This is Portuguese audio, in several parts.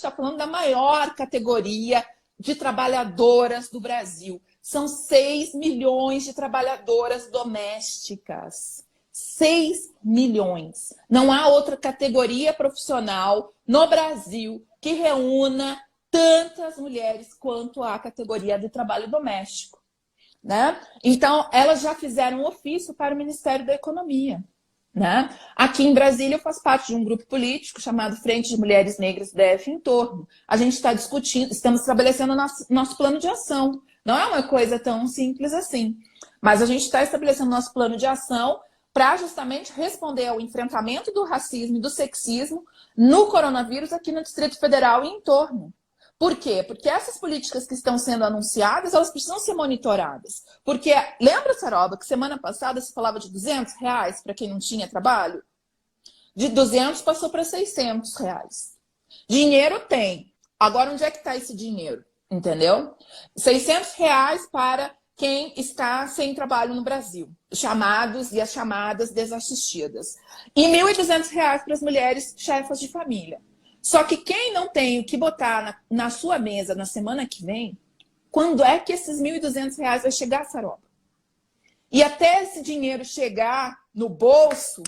está falando da maior categoria de trabalhadoras do Brasil. São 6 milhões de trabalhadoras domésticas. 6 milhões. Não há outra categoria profissional no Brasil que reúna tantas mulheres quanto a categoria de trabalho doméstico, né? Então, elas já fizeram um ofício para o Ministério da Economia, né? Aqui em Brasília, eu faço parte de um grupo político chamado Frente de Mulheres Negras do DF Entorno. A gente está discutindo, estamos estabelecendo nosso plano de ação. Não é uma coisa tão simples assim, mas a gente está estabelecendo nosso plano de ação para justamente responder ao enfrentamento do racismo e do sexismo no coronavírus aqui no Distrito Federal e em torno. Por quê? Porque essas políticas que estão sendo anunciadas, elas precisam ser monitoradas. Porque, lembra, Saroba, que semana passada se falava de R$ 200 para quem não tinha trabalho? De 200 passou para R$ 600. Dinheiro tem. Agora, onde é que está esse dinheiro? Entendeu? R$ 600 para quem está sem trabalho no Brasil. Chamados e as chamadas desassistidas. E R$ 1.200 para as mulheres chefas de família. Só que quem não tem o que botar na sua mesa na semana que vem, quando é que esses R$ 1.200 vai chegar, Saroba? E até esse dinheiro chegar no bolso,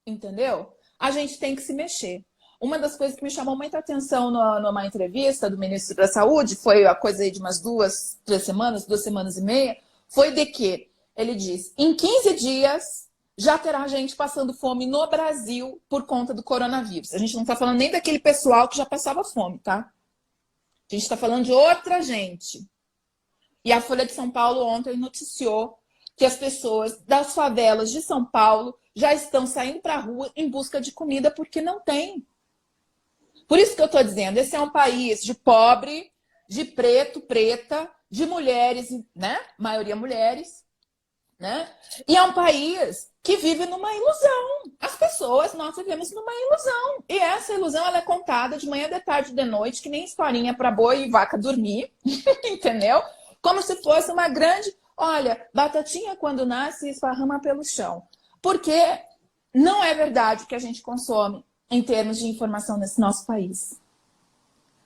entendeu? A gente tem que se mexer. Uma das coisas que me chamou muita atenção numa entrevista do ministro da Saúde, foi a coisa aí de umas 2 semanas e meia, foi de que ele disse, em 15 dias já terá gente passando fome no Brasil por conta do coronavírus. A gente não está falando nem daquele pessoal que já passava fome, tá? A gente está falando de outra gente. E a Folha de São Paulo ontem noticiou que as pessoas das favelas de São Paulo já estão saindo para a rua em busca de comida porque não tem. Por isso que eu estou dizendo, esse é um país de pobre, de preto, preta, de mulheres, né? Maioria mulheres, né? E é um país que vive numa ilusão. As pessoas, nós vivemos numa ilusão. E essa ilusão, ela é contada de manhã, de tarde, de noite, que nem historinha para boi e vaca dormir, entendeu? Como se fosse uma grande... Olha, batatinha quando nasce esparrama pelo chão. Porque não é verdade o que a gente consome em termos de informação nesse nosso país.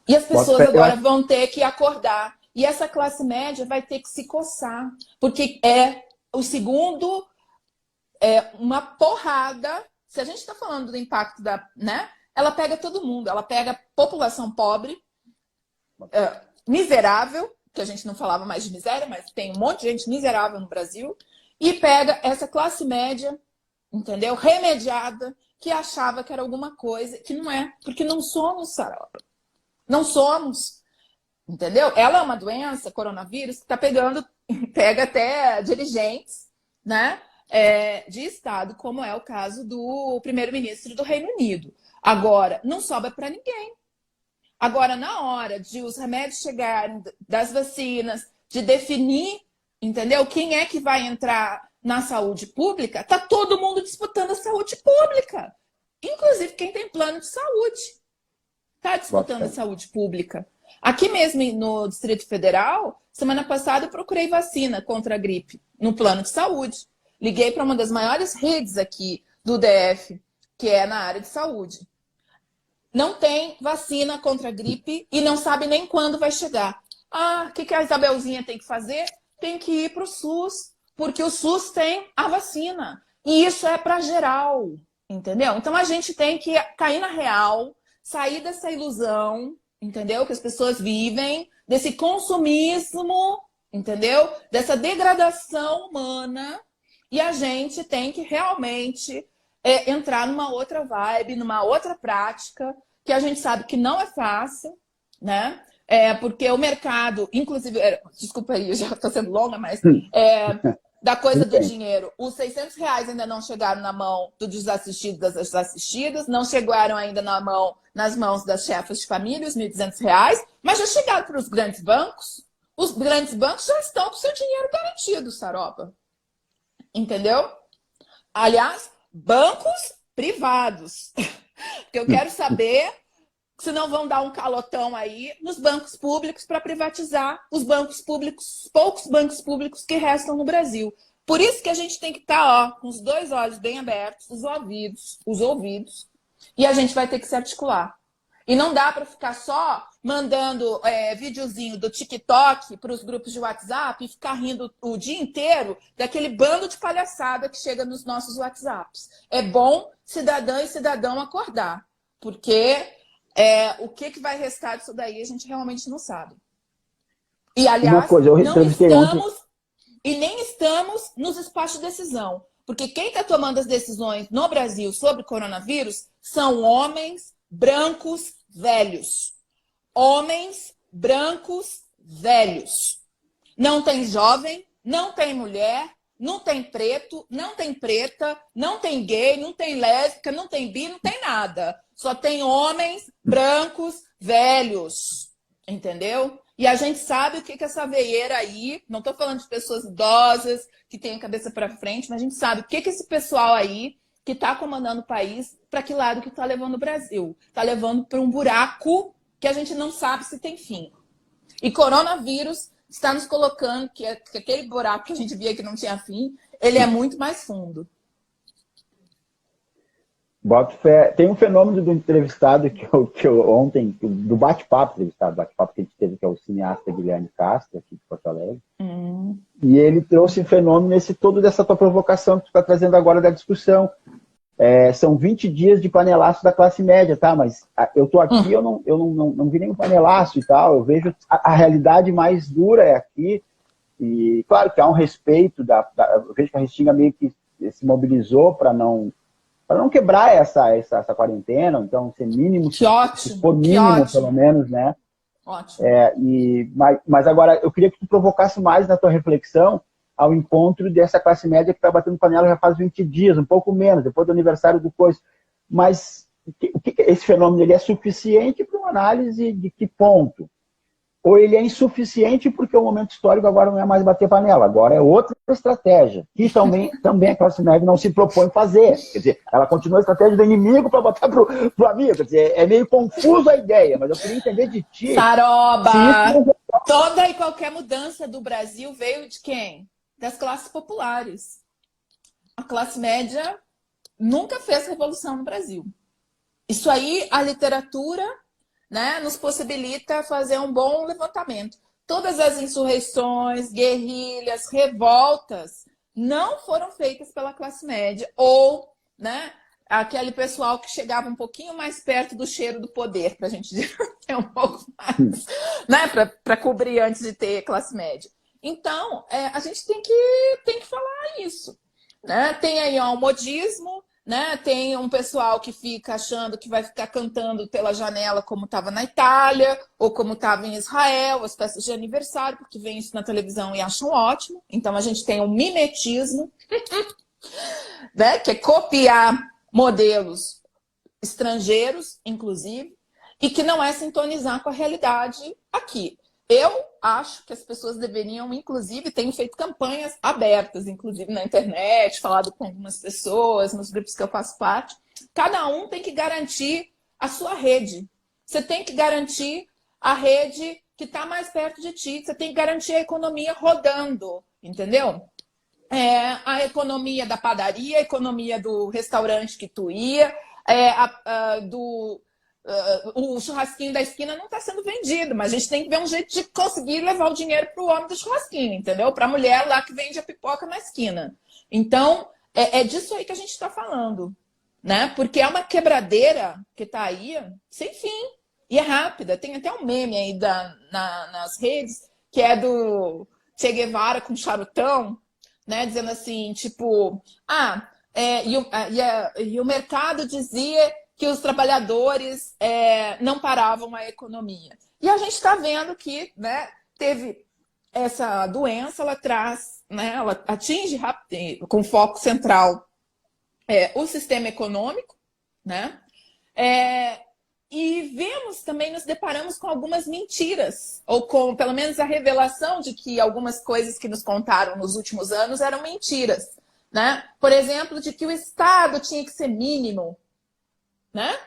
E as pessoas agora vão ter que acordar. E essa classe média vai ter que se coçar. Porque é o segundo, uma porrada. Se a gente está falando do impacto da... né? Ela pega todo mundo. Ela pega a população pobre, miserável, que a gente não falava mais de miséria, mas tem um monte de gente miserável no Brasil. E pega essa classe média, entendeu? Remediada, que achava que era alguma coisa, que não é, porque não somos, Saroba. Não somos, entendeu? Ela é uma doença, coronavírus, que pega até dirigentes, né, de Estado, como é o caso do primeiro-ministro do Reino Unido. Agora, não sobra para ninguém. Agora, na hora de os remédios chegarem, das vacinas, de definir, entendeu? Quem é que vai entrar na saúde pública, tá todo mundo disputando a saúde pública. Inclusive quem tem plano de saúde. Tá disputando a saúde pública. Aqui mesmo no Distrito Federal, semana passada eu procurei vacina contra a gripe no plano de saúde. Liguei para uma das maiores redes aqui do DF, que é na área de saúde. Não tem vacina contra a gripe e não sabe nem quando vai chegar. Ah, o que a Isabelzinha tem que fazer? Tem que ir para o SUS. Porque o SUS tem a vacina. E isso é para geral, entendeu? Então a gente tem que cair na real, sair dessa ilusão, entendeu? Que as pessoas vivem, desse consumismo, entendeu? Dessa degradação humana. E a gente tem que realmente entrar numa outra vibe, numa outra prática, que a gente sabe que não é fácil, né? Porque o mercado, inclusive... desculpa aí, eu já estou sendo longa, mas... da coisa do dinheiro. Os R$ 600 ainda não chegaram na mão dos desassistidos, das desassistidas, não chegaram ainda nas mãos das chefas de família, os R$ 1.200, mas já chegaram para os grandes bancos. Os grandes bancos já estão com seu dinheiro garantido, Saroba. Entendeu? Aliás, bancos privados. Porque eu quero saber se não vão dar um calotão aí nos bancos públicos para privatizar os bancos públicos, poucos bancos públicos que restam no Brasil. Por isso que a gente tem que estar com os 2 olhos bem abertos, os ouvidos, e a gente vai ter que se articular. E não dá para ficar só mandando videozinho do TikTok para os grupos de WhatsApp e ficar rindo o dia inteiro daquele bando de palhaçada que chega nos nossos WhatsApps. É bom cidadã e cidadão acordar, porque o que vai restar disso daí a gente realmente não sabe. E, Uma aliás, coisa, eu não entrevistei ontem. estamos e nem estamos nos espaços de decisão. Porque quem está tomando as decisões no Brasil sobre coronavírus são homens brancos velhos. Homens brancos velhos. Não tem jovem, não tem mulher, não tem preto, não tem preta, não tem gay, não tem lésbica, não tem bi, não tem nada. Só tem homens brancos velhos. Entendeu? E a gente sabe o que essa veieira aí, não estou falando de pessoas idosas, que têm a cabeça para frente, mas a gente sabe o que esse pessoal aí, que está comandando o país, para que lado que está levando o Brasil. Está levando para um buraco que a gente não sabe se tem fim. E coronavírus está nos colocando que aquele buraco que a gente via que não tinha fim, ele é muito mais fundo. Boto fé. Tem um fenômeno do entrevistado que eu ontem, do bate-papo entrevistado, bate-papo que a gente teve, que é o cineasta Guilherme Castro, aqui de Porto Alegre. E ele trouxe um fenômeno todo dessa tua provocação que tu está trazendo agora da discussão. São 20 dias de panelaço da classe média, tá? Mas eu tô aqui, eu não vi nenhum panelaço e tal. Eu vejo a realidade mais dura é aqui. E claro que há um respeito, eu vejo que a Restinga meio que se mobilizou para não quebrar essa quarentena, então ser mínimo, que ótimo, se for mínimo, pelo menos, né? Ótimo. Mas agora, eu queria que tu provocasse mais na tua reflexão ao encontro dessa classe média que está batendo panela já faz 20 dias, um pouco menos, depois do aniversário do coisa. Mas esse fenômeno ele é suficiente para uma análise de que ponto? Ou ele é insuficiente porque o momento histórico agora não é mais bater panela, agora é outra estratégia, que também a classe média não se propõe fazer. Quer dizer, ela continua a estratégia do inimigo para botar pro amigo. Quer dizer, é meio confuso a ideia, mas eu queria entender de ti. Saroba! Toda e qualquer mudança do Brasil veio de quem? Das classes populares. A classe média nunca fez revolução no Brasil. Isso aí, a literatura, né, nos possibilita fazer um bom levantamento. Todas as insurreições, guerrilhas, revoltas não foram feitas pela classe média ou, né, aquele pessoal que chegava um pouquinho mais perto do cheiro do poder, para a gente ter um pouco mais, né, para cobrir antes de ter classe média. Então, a gente tem que falar isso, né? Tem aí o modismo, né? Tem um pessoal que fica achando que vai ficar cantando pela janela como estava na Itália ou como estava em Israel, as festas de aniversário, porque vem isso na televisão e acham ótimo. Então, a gente tem um mimetismo, né? Que é copiar modelos estrangeiros, inclusive, e que não é sintonizar com a realidade aqui. Eu acho que as pessoas deveriam, inclusive, tenho feito campanhas abertas, inclusive na internet, falado com algumas pessoas, nos grupos que eu faço parte. Cada um tem que garantir a sua rede. Você tem que garantir a rede que está mais perto de ti. Você tem que garantir a economia rodando, entendeu? A economia da padaria, a economia do restaurante que tu ia, o churrasquinho da esquina não está sendo vendido, mas a gente tem que ver um jeito de conseguir levar o dinheiro para o homem do churrasquinho, entendeu? Para a mulher lá que vende a pipoca na esquina. Então, é disso aí que a gente está falando, né? Porque é uma quebradeira que está aí sem fim e é rápida. Tem até um meme aí nas redes que é do Che Guevara com charutão, né? Dizendo assim, tipo, e o mercado dizia que os trabalhadores não paravam a economia. E a gente está vendo que, né, teve essa doença, ela traz, né, ela atinge com foco central o sistema econômico, né? E vemos também, nos deparamos com algumas mentiras, ou com pelo menos a revelação de que algumas coisas que nos contaram nos últimos anos eram mentiras, né? Por exemplo, de que o Estado tinha que ser mínimo, né?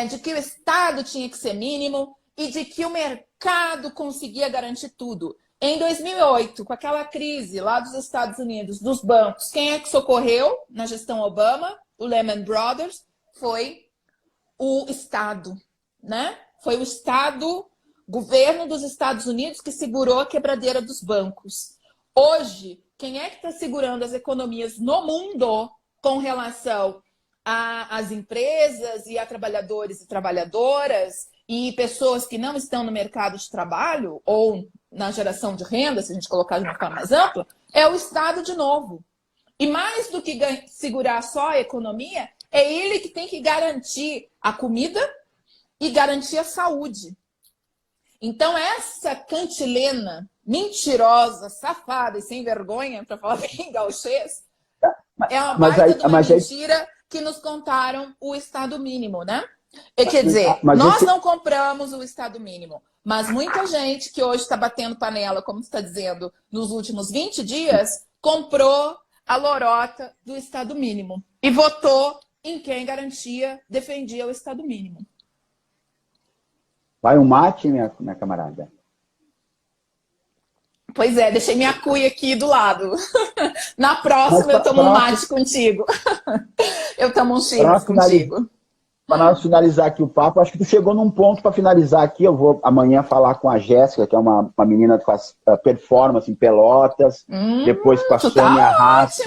De que o Estado tinha que ser mínimo e de que o mercado conseguia garantir tudo. Em 2008, com aquela crise lá dos Estados Unidos, dos bancos, quem é que socorreu na gestão Obama? O Lehman Brothers foi o Estado. né? Foi o governo dos Estados Unidos que segurou a quebradeira dos bancos. Hoje, quem é que está segurando as economias no mundo com relação às empresas e a trabalhadores e trabalhadoras e pessoas que não estão no mercado de trabalho ou na geração de renda, se a gente colocar de uma forma mais ampla, é o Estado de novo. E mais do que segurar só a economia, é ele que tem que garantir a comida e garantir a saúde. Então, essa cantilena mentirosa, safada e sem vergonha, para falar bem gauchês, é uma baita de uma mentira que nos contaram o Estado mínimo, né? Quer dizer, nós não compramos o Estado mínimo, mas muita gente que hoje está batendo panela, como você está dizendo, nos últimos 20 dias, comprou a lorota do Estado mínimo e votou em quem defendia o Estado mínimo. Vai um mate, minha camarada? Pois é, deixei minha cuia aqui do lado. Na próxima eu tomo um mate contigo. Eu tomo um chips contigo. Para nós finalizar aqui o papo, acho que tu chegou num ponto para finalizar aqui. Eu vou amanhã falar com a Jéssica, que é uma menina que faz performance em Pelotas. Depois com a Sônia Haas,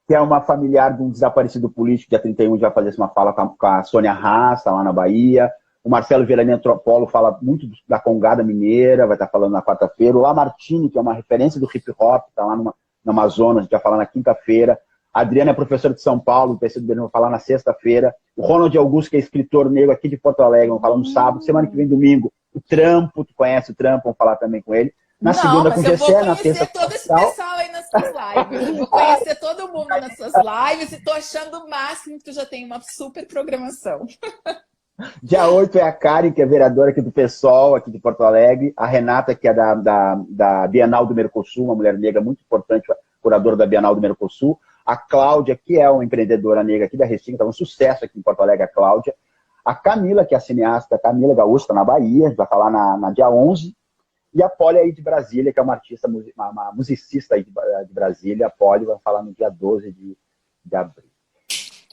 que é uma familiar de um desaparecido político. Dia 31 já vai fazer uma fala com a Sônia Haas, tá lá na Bahia. O Marcelo Verani Antropolo fala muito da Congada Mineira, vai estar falando na quarta-feira. O Lamartine, que é uma referência do hip-hop, está lá no Amazonas, a gente vai falar na quinta-feira. A Adriana é professora de São Paulo, do PCdoB, vai falar na sexta-feira. O Ronald Augusto, que é escritor negro aqui de Porto Alegre, vai falar no sábado. Semana que vem, domingo, o Trampo, tu conhece o Trampo, vamos falar também com ele. Na segunda com o Gessé, na terça... Eu vou conhecer todo esse pessoal aí nas suas lives. Eu vou conhecer todo mundo nas suas lives e tô achando o máximo que tu já tem uma super programação. Dia 8 é a Karen, que é vereadora aqui do PSOL, aqui de Porto Alegre. A Renata, que é da Bienal do Mercosul, uma mulher negra muito importante, curadora da Bienal do Mercosul. A Cláudia, que é uma empreendedora negra aqui da Restinga, está um sucesso aqui em Porto Alegre, a Cláudia. A Camila, que é a cineasta, Camila Gaúcha, na Bahia, vai falar na dia 11. E a Poli aí de Brasília, que é uma artista, uma musicista aí de Brasília. A Poli vai falar no dia 12 de abril.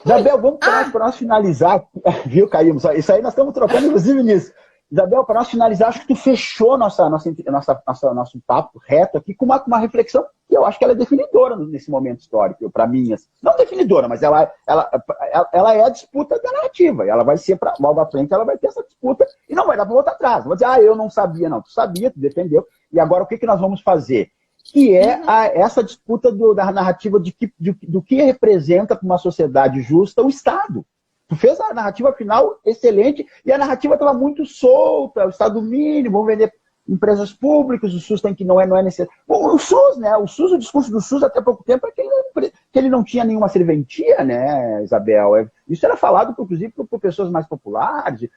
Isabel, vamos para nós finalizar. Viu, caímos. Isso aí nós estamos trocando, inclusive, nisso. Isabel, para nós finalizar, acho que tu fechou nosso papo reto aqui com uma reflexão que eu acho que ela é definidora nesse momento histórico, para mim. Assim. Não definidora, mas ela é a disputa da narrativa. E ela vai ser, mal da frente, ela vai ter essa disputa e não vai dar para voltar atrás. Não vou dizer, eu não sabia. Não, tu sabia, tu defendeu. E agora o que nós vamos fazer? Que é essa disputa da narrativa do que representa para uma sociedade justa o Estado. Tu fez a narrativa final excelente e a narrativa estava muito solta, o Estado mínimo, vamos vender empresas públicas, o SUS tem que não é necessário. Bom, o SUS, né? O discurso do SUS até pouco tempo é que ele não tinha nenhuma serventia, né, Isabel? Isso era falado, inclusive, por pessoas mais populares.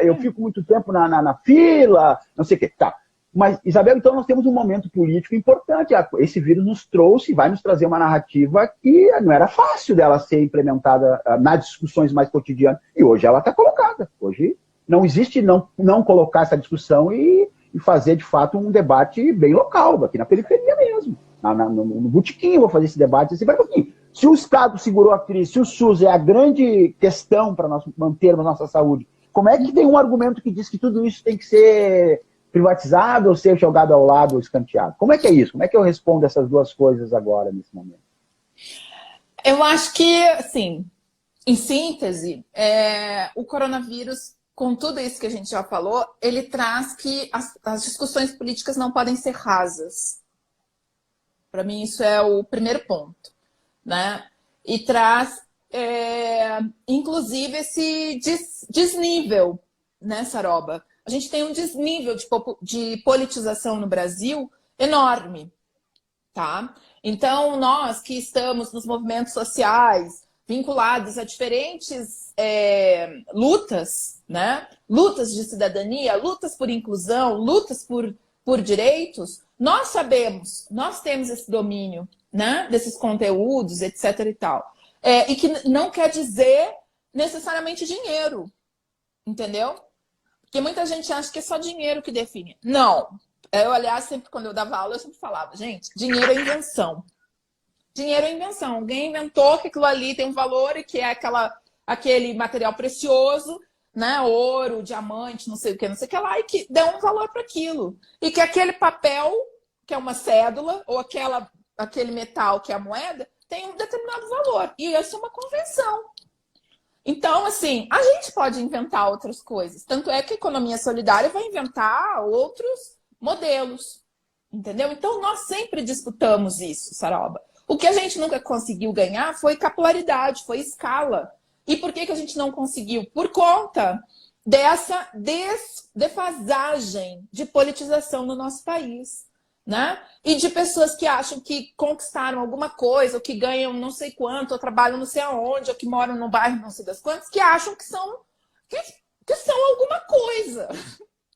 Eu fico muito tempo na fila, não sei o quê. Tá. Mas, Isabel, então nós temos um momento político importante. Esse vírus nos trouxe, vai nos trazer uma narrativa que não era fácil dela ser implementada nas discussões mais cotidianas. E hoje ela está colocada. Hoje não existe não colocar essa discussão e fazer, de fato, um debate bem local, aqui na periferia mesmo. No botequim, vou fazer esse debate assim, vai um pouquinho. Se o Estado segurou a crise, se o SUS é a grande questão para nós mantermos nossa saúde, como é que tem um argumento que diz que tudo isso tem que ser privatizado ou ser jogado ao lado ou escanteado? Como é que é isso? Como é que eu respondo essas duas coisas agora, nesse momento? Eu acho que, assim, em síntese, o coronavírus, com tudo isso que a gente já falou, ele traz que as discussões políticas não podem ser rasas. Para mim, isso é o primeiro ponto, né? E traz, inclusive, esse desnível, né, Saroba? A gente tem um desnível de politização no Brasil enorme, tá? Então, nós que estamos nos movimentos sociais, vinculados a diferentes lutas, né? Lutas de cidadania, lutas por inclusão, lutas por direitos, nós sabemos, nós temos esse domínio, né? Desses conteúdos, etc. e tal. E que não quer dizer necessariamente dinheiro, entendeu? Porque muita gente acha que é só dinheiro que define. Não. Eu, aliás, sempre quando eu dava aula, eu sempre falava, gente, dinheiro é invenção. Dinheiro é invenção. Alguém inventou que aquilo ali tem um valor e que é aquele material precioso, né? Ouro, diamante, não sei o que, não sei o que lá, e que dão um valor para aquilo. E que aquele papel, que é uma cédula, ou aquele metal, que é a moeda, tem um determinado valor. E isso é uma convenção. Então, assim, a gente pode inventar outras coisas. Tanto é que a economia solidária vai inventar outros modelos. Entendeu? Então, nós sempre disputamos isso, Saroba. O que a gente nunca conseguiu ganhar foi capilaridade, foi escala. E por que a gente não conseguiu? Por conta dessa defasagem de politização no nosso país. Né? E de pessoas que acham que conquistaram alguma coisa, ou que ganham não sei quanto, ou trabalham não sei aonde, ou que moram no bairro não sei das quantas, que acham que são alguma coisa.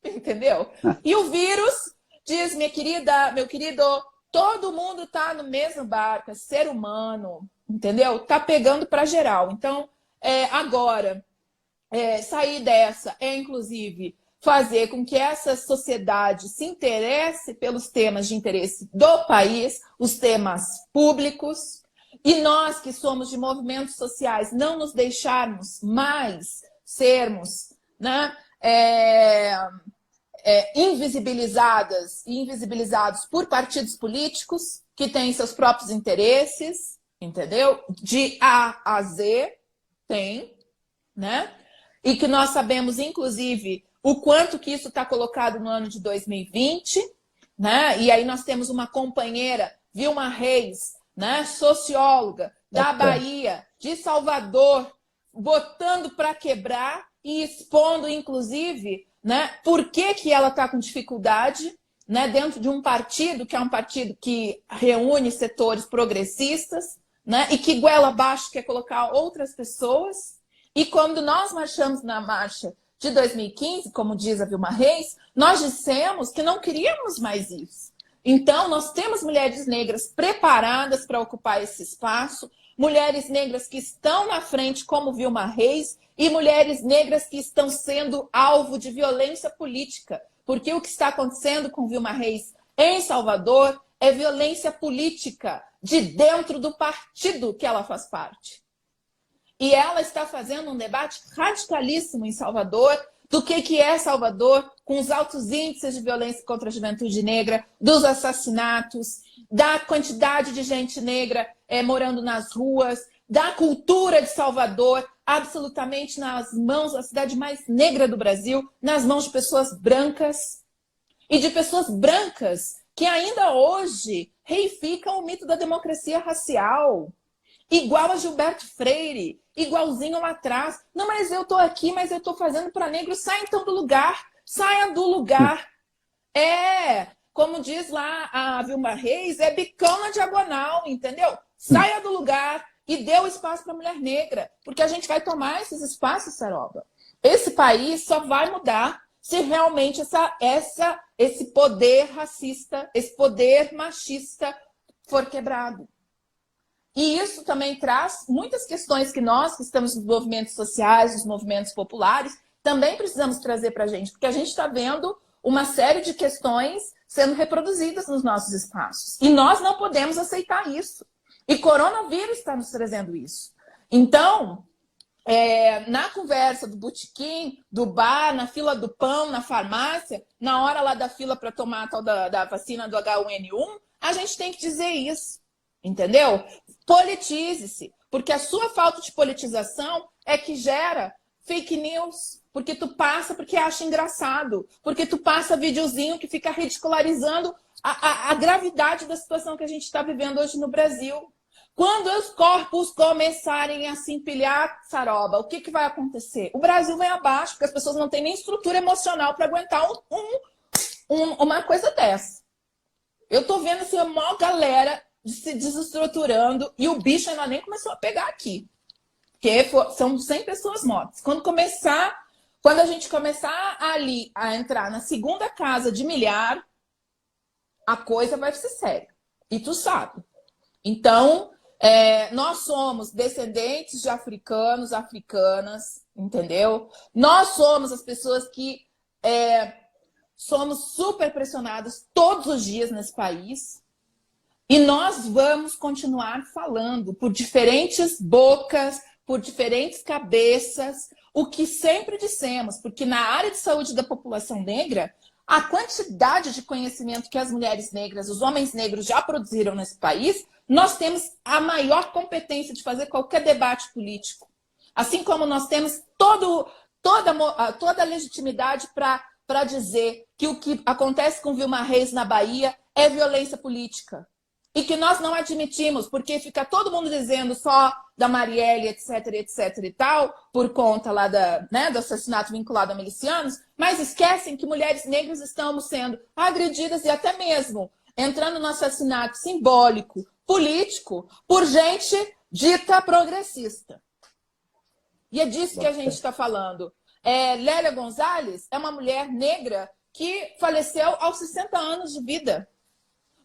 Entendeu? E o vírus diz, minha querida, meu querido, todo mundo tá no mesmo barco, é ser humano, entendeu? Tá pegando para geral. Então, agora, sair dessa inclusive, fazer com que essa sociedade se interesse pelos temas de interesse do país, os temas públicos, e nós que somos de movimentos sociais não nos deixarmos mais sermos, né, invisibilizadas e invisibilizados por partidos políticos que têm seus próprios interesses, entendeu? De A a Z, tem, né? E que nós sabemos, inclusive, o quanto que isso está colocado no ano de 2020, né? E aí nós temos uma companheira, Vilma Reis, né? Socióloga da Bahia, de Salvador, botando para quebrar e expondo, inclusive, né? Por que ela está com dificuldade, né? Dentro de um partido, que é um partido que reúne setores progressistas, né? E que goela abaixo quer colocar outras pessoas. E quando nós marchamos na marcha de 2015, como diz a Vilma Reis, nós dissemos que não queríamos mais isso. Então, nós temos mulheres negras preparadas para ocupar esse espaço, mulheres negras que estão na frente, como Vilma Reis, e mulheres negras que estão sendo alvo de violência política. Porque o que está acontecendo com Vilma Reis em Salvador é violência política de dentro do partido que ela faz parte. E ela está fazendo um debate radicalíssimo em Salvador do que é Salvador, com os altos índices de violência contra a juventude negra, dos assassinatos, da quantidade de gente negra morando nas ruas, da cultura de Salvador, absolutamente nas mãos, a cidade mais negra do Brasil, nas mãos de pessoas brancas. E de pessoas brancas que ainda hoje reificam o mito da democracia racial. Igual a Gilberto Freire, igualzinho lá atrás. Não, mas eu tô aqui, mas eu tô fazendo para negro. Sai então do lugar. Saia do lugar. Como diz lá a Vilma Reis, é bicão na diagonal, entendeu? Saia do lugar e dê o espaço para a mulher negra. Porque a gente vai tomar esses espaços, Saroba. Esse país só vai mudar se realmente esse poder racista, esse poder machista for quebrado. E isso também traz muitas questões que nós, que estamos nos movimentos sociais, nos movimentos populares, também precisamos trazer para a gente, porque a gente está vendo uma série de questões sendo reproduzidas nos nossos espaços. E nós não podemos aceitar isso. E coronavírus está nos trazendo isso. Então, na conversa do botequim, do bar, na fila do pão, na farmácia, na hora lá da fila para tomar a tal da vacina do H1N1, a gente tem que dizer isso. Entendeu? Politize-se, porque a sua falta de politização é que gera fake news, porque tu passa porque acha engraçado, porque tu passa videozinho que fica ridicularizando a gravidade da situação que a gente está vivendo hoje no Brasil. Quando os corpos começarem a se empilhar, Saroba, o que vai acontecer? O Brasil vai abaixo, porque as pessoas não têm nem estrutura emocional para aguentar uma coisa dessa. Eu tô vendo assim, a maior galera se desestruturando e o bicho ainda nem começou a pegar aqui. Porque são 100 pessoas mortas. Quando a gente começar ali a entrar na segunda casa de milhar, a coisa vai ser séria. E tu sabe. Então, nós somos descendentes de africanos, africanas, entendeu? Nós somos as pessoas que somos super pressionadas todos os dias nesse país. E nós vamos continuar falando por diferentes bocas, por diferentes cabeças, o que sempre dissemos, porque na área de saúde da população negra, a quantidade de conhecimento que as mulheres negras, os homens negros já produziram nesse país, nós temos a maior competência de fazer qualquer debate político. Assim como nós temos toda a legitimidade para dizer que o que acontece com Vilma Reis na Bahia é violência política. E que nós não admitimos, porque fica todo mundo dizendo só da Marielle, etc e tal, por conta lá do assassinato vinculado a milicianos, mas esquecem que mulheres negras estamos sendo agredidas e até mesmo entrando no assassinato simbólico, político, por gente dita progressista. E é disso que a gente está falando. Lélia Gonzalez é uma mulher negra que faleceu aos 60 anos de vida.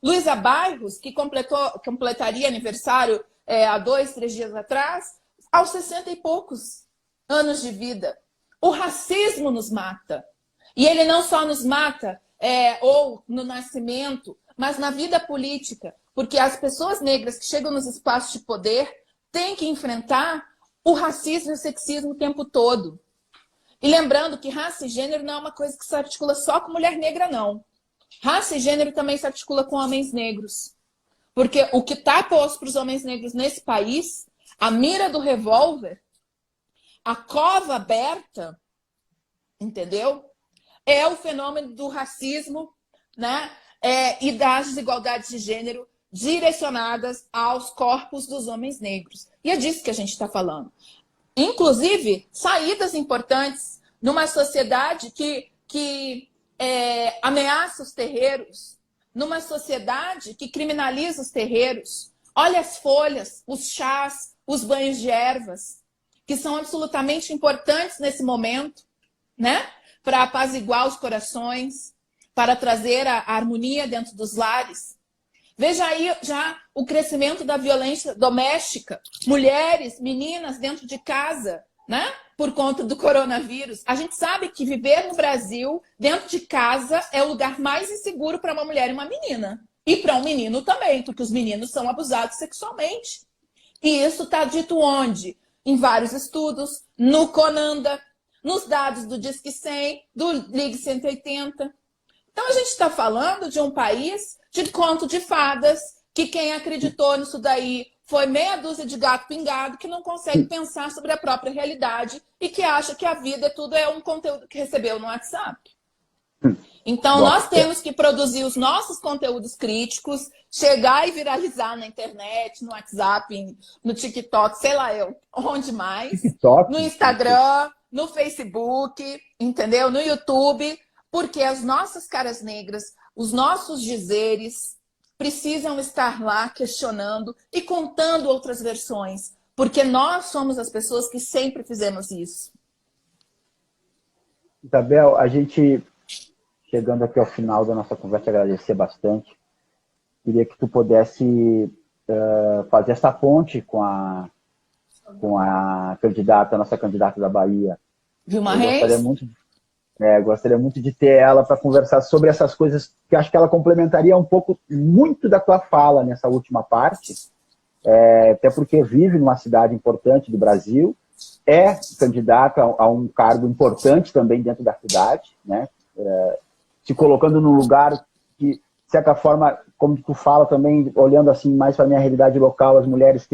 Luísa Bairros, que completaria aniversário há 2, 3 dias atrás, aos 60 e poucos anos de vida. O racismo nos mata. E ele não só nos mata ou no nascimento, mas na vida política. Porque as pessoas negras que chegam nos espaços de poder têm que enfrentar o racismo e o sexismo o tempo todo. E lembrando que raça e gênero não é uma coisa que se articula só com mulher negra, não. Raça e gênero também se articula com homens negros. Porque o que está posto para os homens negros nesse país, a mira do revólver, a cova aberta, entendeu? É o fenômeno do racismo, né? E das desigualdades de gênero direcionadas aos corpos dos homens negros. E é disso que a gente está falando. Inclusive, saídas importantes numa sociedade que ameaça os terreiros, numa sociedade que criminaliza os terreiros. Olha as folhas, os chás, os banhos de ervas, que são absolutamente importantes nesse momento, né? Para apaziguar os corações, para trazer a harmonia dentro dos lares. Veja aí já o crescimento da violência doméstica. Mulheres, meninas dentro de casa, né? Por conta do coronavírus. A gente sabe que viver no Brasil, dentro de casa, é o lugar mais inseguro para uma mulher e uma menina. E para um menino também, porque os meninos são abusados sexualmente. E isso está dito onde? Em vários estudos, no CONANDA, nos dados do Disque 100, do Ligue 180. Então a gente está falando de um país de conto de fadas, que quem acreditou nisso daí foi meia dúzia de gato pingado que não consegue pensar sobre a própria realidade e que acha que a vida tudo é um conteúdo que recebeu no WhatsApp. Então, nós temos que produzir os nossos conteúdos críticos, chegar e viralizar na internet, no WhatsApp, no TikTok, sei lá eu, onde mais, TikTok, no Instagram, no Facebook, entendeu? No YouTube, porque as nossas caras negras, os nossos dizeres precisam estar lá questionando e contando outras versões, porque nós somos as pessoas que sempre fizemos isso. Isabel, a gente, chegando aqui ao final da nossa conversa, agradecer bastante. Queria que tu pudesse fazer essa ponte com a candidata, a nossa candidata da Bahia. Vilma Reis? Gostaria muito de ter ela para conversar sobre essas coisas, que acho que ela complementaria um pouco, muito da tua fala nessa última parte, até porque vive numa cidade importante do Brasil, é candidata a um cargo importante também dentro da cidade, né? Se colocando num lugar que, de certa forma, como tu fala também, olhando assim mais para a minha realidade local, as mulheres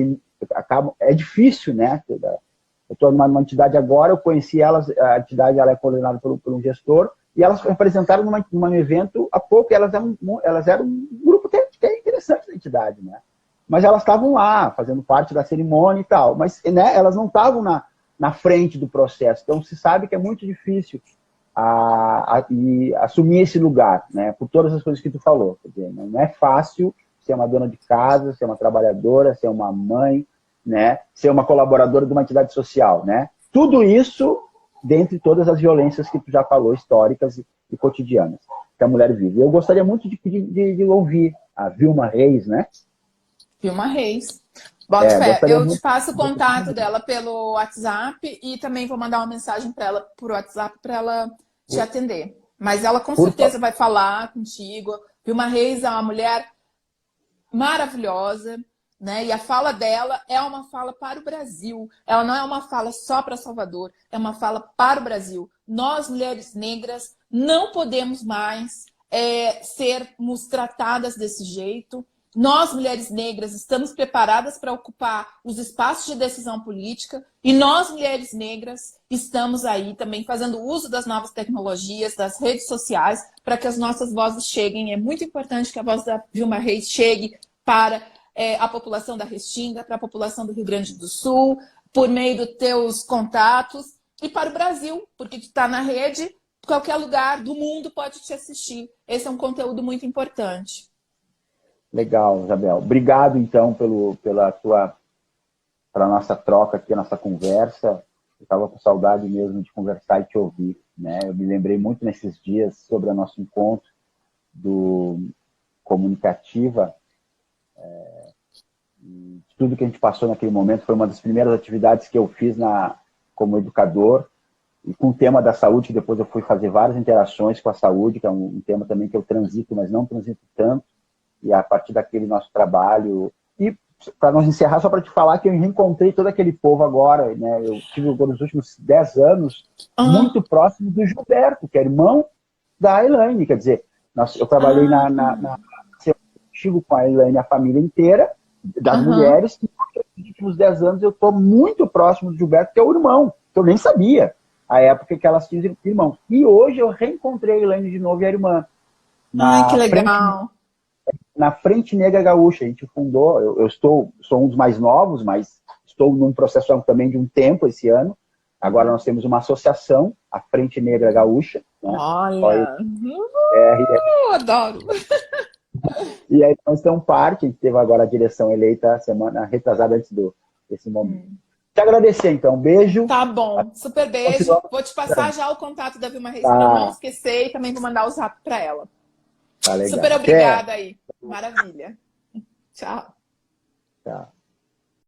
acabam, é difícil, né? Eu estou numa entidade agora, eu conheci elas, a entidade ela é coordenada por um gestor, e elas apresentaram num evento há pouco, e elas eram um grupo que é interessante da entidade, né? Mas elas estavam lá, fazendo parte da cerimônia e tal, mas né, elas não estavam na frente do processo, então se sabe que é muito difícil assumir esse lugar, né? Por todas as coisas que tu falou. Quer dizer, não é fácil ser uma dona de casa, ser uma trabalhadora, ser uma mãe, né? Ser uma colaboradora de uma entidade social, né? Tudo isso dentre todas as violências que tu já falou, históricas e cotidianas, que a mulher vive. Eu gostaria muito de ouvir a Vilma Reis, né? Vilma Reis. Bota fé. Eu te passo o contato dela pelo WhatsApp e também vou mandar uma mensagem para ela por WhatsApp para ela te atender. Mas ela com certeza vai falar contigo. Vilma Reis é uma mulher maravilhosa, né? E a fala dela é uma fala para o Brasil. Ela não é uma fala só para Salvador, é uma fala para o Brasil. Nós, mulheres negras, não podemos mais sermos tratadas desse jeito. Nós, mulheres negras, estamos preparadas para ocupar os espaços de decisão política e nós, mulheres negras, estamos aí também fazendo uso das novas tecnologias, das redes sociais, para que as nossas vozes cheguem. É muito importante que a voz da Vilma Reis chegue para a população da Restinga, para a população do Rio Grande do Sul, por meio dos teus contatos, e para o Brasil, porque tu está na rede, qualquer lugar do mundo pode te assistir. Esse é um conteúdo muito importante. Legal, Isabel. Obrigado, então, pela nossa troca aqui, a nossa conversa. Eu estava com saudade mesmo de conversar e te ouvir, né? Eu me lembrei muito nesses dias sobre o nosso encontro do Comunicativa. Tudo que a gente passou naquele momento foi uma das primeiras atividades que eu fiz como educador, e com o tema da saúde, que depois eu fui fazer várias interações com a saúde, que é um tema também que eu transito, mas não transito tanto. E a partir daquele nosso trabalho... E para nós encerrar, só para te falar que eu reencontrei todo aquele povo agora, né? Eu tive agora nos últimos 10 anos muito próximo do Gilberto, que é irmão da Elaine. Quer dizer, eu trabalhei eu tive com a Elaine a família inteira, das mulheres, e nos últimos 10 anos eu estou muito próximo do Gilberto, que é o irmão, que eu nem sabia a época que elas tinham irmãos. E hoje eu reencontrei a Elaine de novo e a irmã. Ai, que legal! Na Frente Negra Gaúcha, a gente fundou, sou um dos mais novos, mas estou num processo também de um tempo esse ano. Agora nós temos uma associação, a Frente Negra Gaúcha. Né? Olha! Adoro! E aí nós temos parte, a gente teve agora a direção eleita semana retrasada antes desse momento. Te agradecer, então. Beijo. Tá bom, super beijo. Vou te passar já o contato da Vilma Reis para eu não esquecer e também vou mandar o zap para ela. Tá legal. Super obrigada aí. Maravilha. Tchau. Tchau.